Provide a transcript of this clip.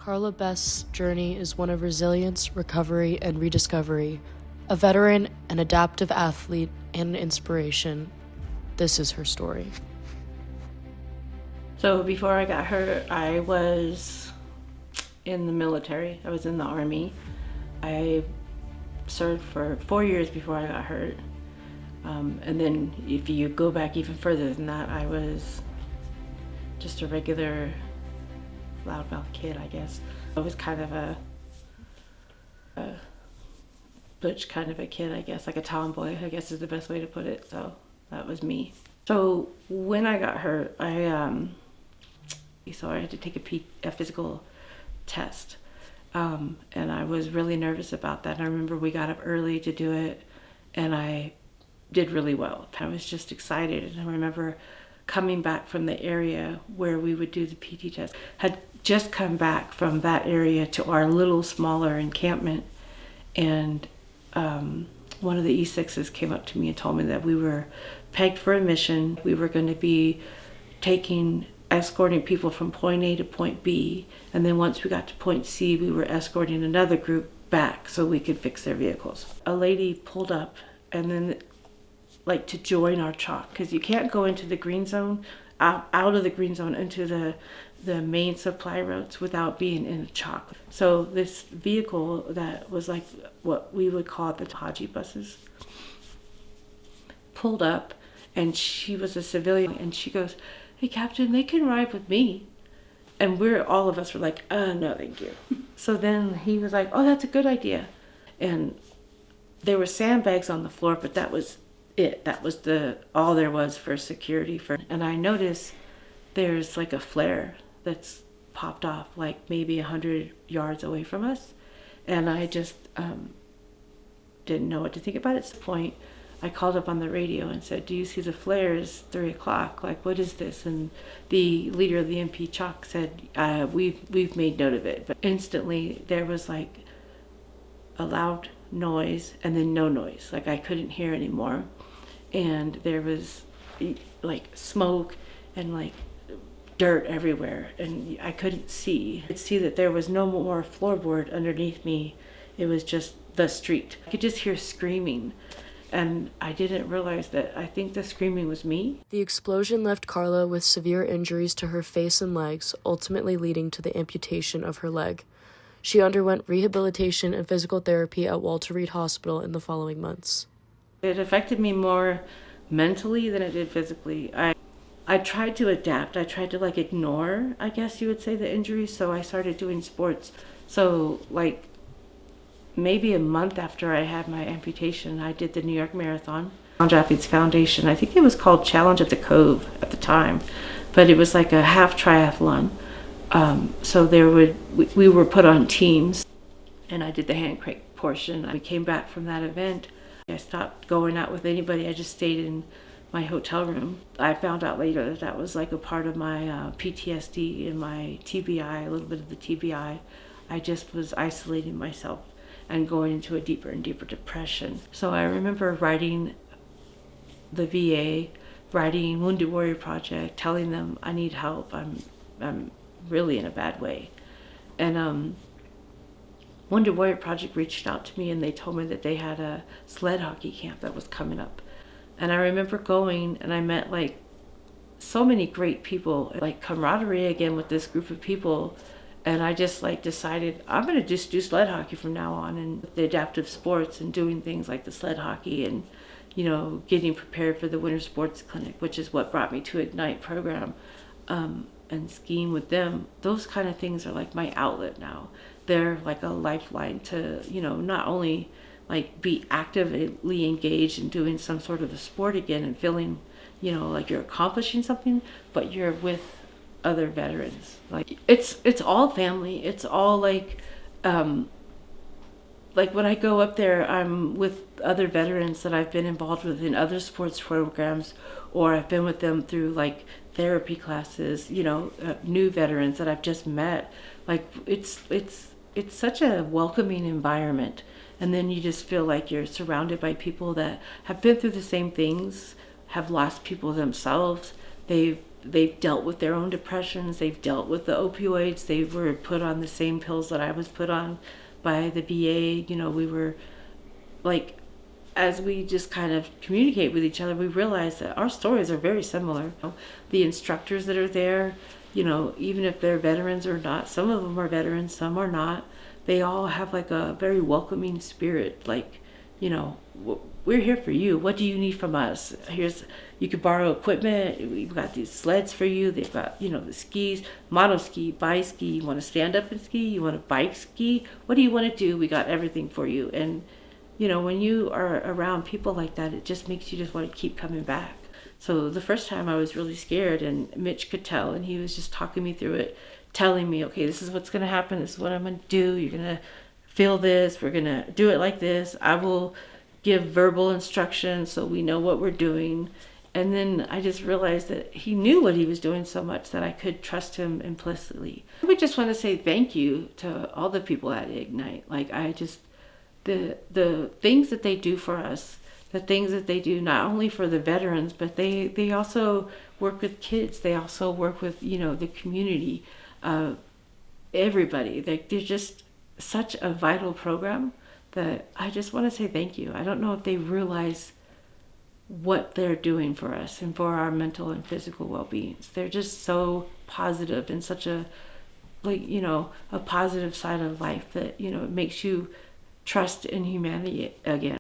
Carla Best's journey is one of resilience, recovery, and rediscovery. A veteran, an adaptive athlete, and an inspiration. This is her story. So before I got hurt, I was in the military. I was in the Army. I served for 4 years before I got hurt. And then if you go back even further than that, I was just a regular loudmouth kid, I guess. I was kind of a butch kind of a kid, I guess, like a tomboy, I guess is the best way to put it. So that was me. So when I got hurt, I had to take a physical test. And I was really nervous about that. And I remember we got up early to do it, and I did really well. I was just excited. And I remember coming back from the area where we would do the PT test. Had just come back from that area to our little smaller encampment, and one of the E6s came up to me and told me that we were pegged for a mission. We were going to be escorting people from point A to point B, and then once we got to point C, we were escorting another group back so we could fix their vehicles. A lady pulled up and then to join our chalk, because you can't go into the green zone, out of the green zone into the main supply routes without being in a chalk. So this vehicle that was like what we would call the Haji buses pulled up, and she was a civilian, and she goes, "Hey, Captain, they can ride with me." And all of us were like, no, thank you. So then he was like, "Oh, that's a good idea." And there were sandbags on the floor, but that was it. That was all there was for security. And I noticed there's like a flare that's popped off like maybe 100 yards away from us. And I just didn't know what to think about it. At this point, I called up on the radio and said, "Do you see the flares? 3 o'clock. Like, what is this?" And the leader of the MP Chalk said, we've made note of it. But instantly there was like a loud noise and then no noise. Like I couldn't hear anymore. And there was like smoke and like dirt everywhere, and I couldn't see. I could see that there was no more floorboard underneath me. It was just the street. I could just hear screaming. And I didn't realize that I think the screaming was me. The explosion left Carla with severe injuries to her face and legs, ultimately leading to the amputation of her leg. She underwent rehabilitation and physical therapy at Walter Reed Hospital in the following months. It affected me more mentally than it did physically. I tried to adapt. I tried to ignore, I guess you would say, the injuries. So I started doing sports. So maybe a month after I had my amputation, I did the New York Marathon. Challenge Athletes Foundation, I think it was called Challenge at the Cove at the time, but it was like a half triathlon. So we were put on teams, and I did the hand crank portion. We came back from that event. I stopped going out with anybody. I just stayed in my hotel room. I found out later that was like a part of my PTSD and my TBI, a little bit of the TBI. I just was isolating myself and going into a deeper and deeper depression. So I remember writing the VA, writing Wounded Warrior Project, telling them I need help. I'm really in a bad way. And Wounded Warrior Project reached out to me, and they told me that they had a sled hockey camp that was coming up. And I remember going, and I met so many great people, camaraderie again with this group of people. And I just decided I'm going to just do sled hockey from now on, and the adaptive sports and doing things like the sled hockey and, getting prepared for the Winter Sports Clinic, which is what brought me to Ignite program, and skiing with them. Those kind of things are like my outlet now. They're like a lifeline to, not only be actively engaged in doing some sort of a sport again and feeling, like you're accomplishing something, but you're with other veterans. It's all family. It's all when I go up there, I'm with other veterans that I've been involved with in other sports programs, or I've been with them through therapy classes, new veterans that I've just met. It's such a welcoming environment. And then you just feel like you're surrounded by people that have been through the same things, have lost people themselves. They've they've dealt with their own depressions, they've dealt with the opioids, they were put on the same pills that I was put on by the VA. You know, we were like, as we just kind of communicate with each other, we realize that our stories are very similar. The instructors that are there, you know, even if they're veterans or not, some of them are veterans, some are not. They all have like a very welcoming spirit. Like, you know, we're here for you. What do you need from us? You can borrow equipment. We've got these sleds for you. They've got, you know, the skis, mono ski, bi-ski. You want to stand up and ski? You want to bike ski? What do you want to do? We got everything for you. And, you know, when you are around people like that, it just makes you just want to keep coming back. So the first time I was really scared, and Mitch could tell, and he was just talking me through it, telling me, okay, this is what's going to happen. This is what I'm going to do. You're going to feel this. We're going to do it like this. I will give verbal instructions so we know what we're doing. And then I just realized that he knew what he was doing so much that I could trust him implicitly. We just want to say thank you to all the people at Ignite. Like, the things that they do for us, the things that they do not only for the veterans, but they also work with kids. They also work with, you know, the community, everybody. They're just such a vital program that I just want to say thank you. I don't know if they realize what they're doing for us and for our mental and physical well-being. They're just so positive and such a, like, you know, a positive side of life that, you know, it makes you trust in humanity again.